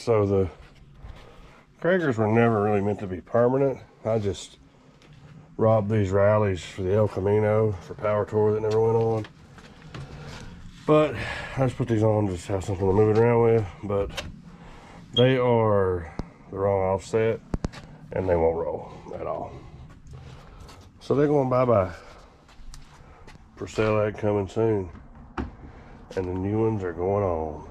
So the Kragers were never really meant to be permanent. I just robbed these rallies for the El Camino for Power Tour that never went on. But I just put these on just to have something to move it around with. But they are the wrong offset and they won't roll at all. So they're going bye-bye. For sale ad coming soon. And the new ones are going on.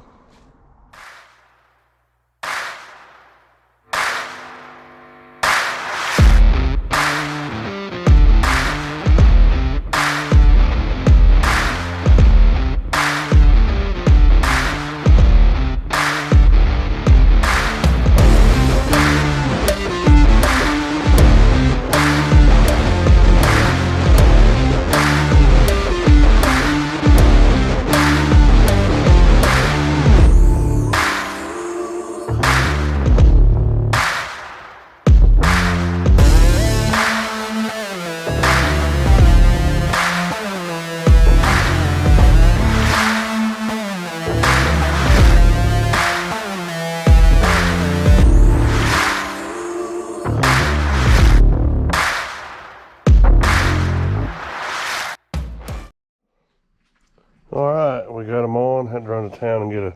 Alright, we got them on. Had to run to town and get a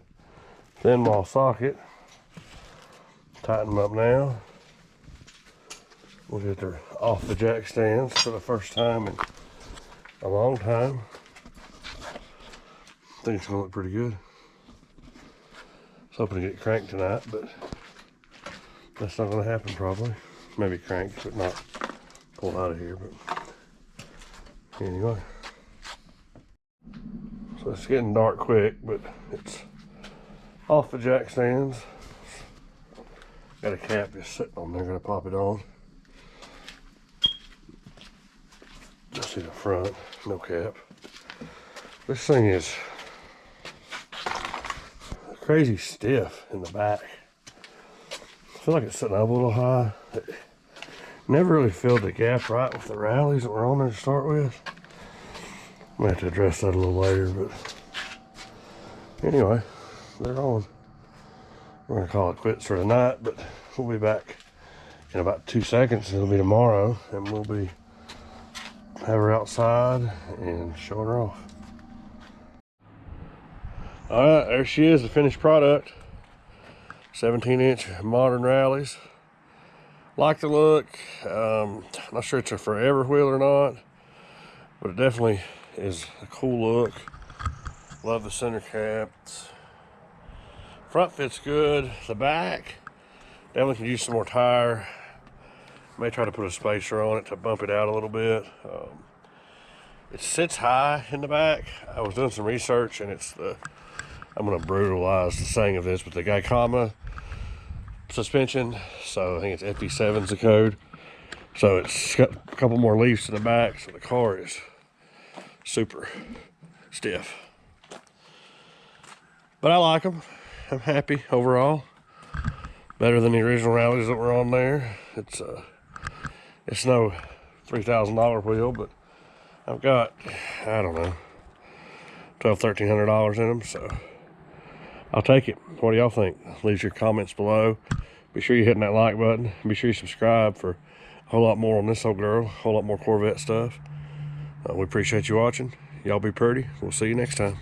thin wall socket. Tighten them up now. We'll get her off the jack stands for the first time in a long time. I think it's gonna look pretty good. I was hoping to get cranked tonight, but that's not gonna happen probably. Maybe cranked, but not pulled out of here. But anyway. So it's getting dark quick, but it's off the jack stands. Got a cap just sitting on there, gonna pop it on. Just see the front, no cap. This thing is crazy stiff in the back. I feel like it's sitting up a little high. It never really filled the gap right with the rallies that were on there to start with. Might have to address that a little later, but anyway, they're on. We're gonna call it quits for the night, but we'll be back in about 2 seconds. It'll be tomorrow, and we'll be have her outside and showing her off. All right, there she is, the finished product. 17-inch modern rallies. Like the look. Not sure it's a forever wheel or not, but it definitely is a cool look. Love the center caps. Front fits good. The back definitely can use some more tire. May try to put a spacer on it to bump it out a little bit. It sits high in the back. I was doing some research, and it's the, I'm gonna brutalize the saying of this, but the Gaikama suspension. So I think it's FE7's the code. So it's got a couple more leaves in the back, so the car is super stiff. But I like them. I'm happy overall. Better than the original rallies that were on there. It's no $3,000 wheel, but I've got, I don't know, $1,200–1,300 in them, so I'll take it. What do y'all think? Leave your comments below. Be sure you're hitting that like button. Be sure you subscribe for a whole lot more on this old girl, a whole lot more Corvette stuff. We appreciate you watching. Y'all be pretty. We'll see you next time.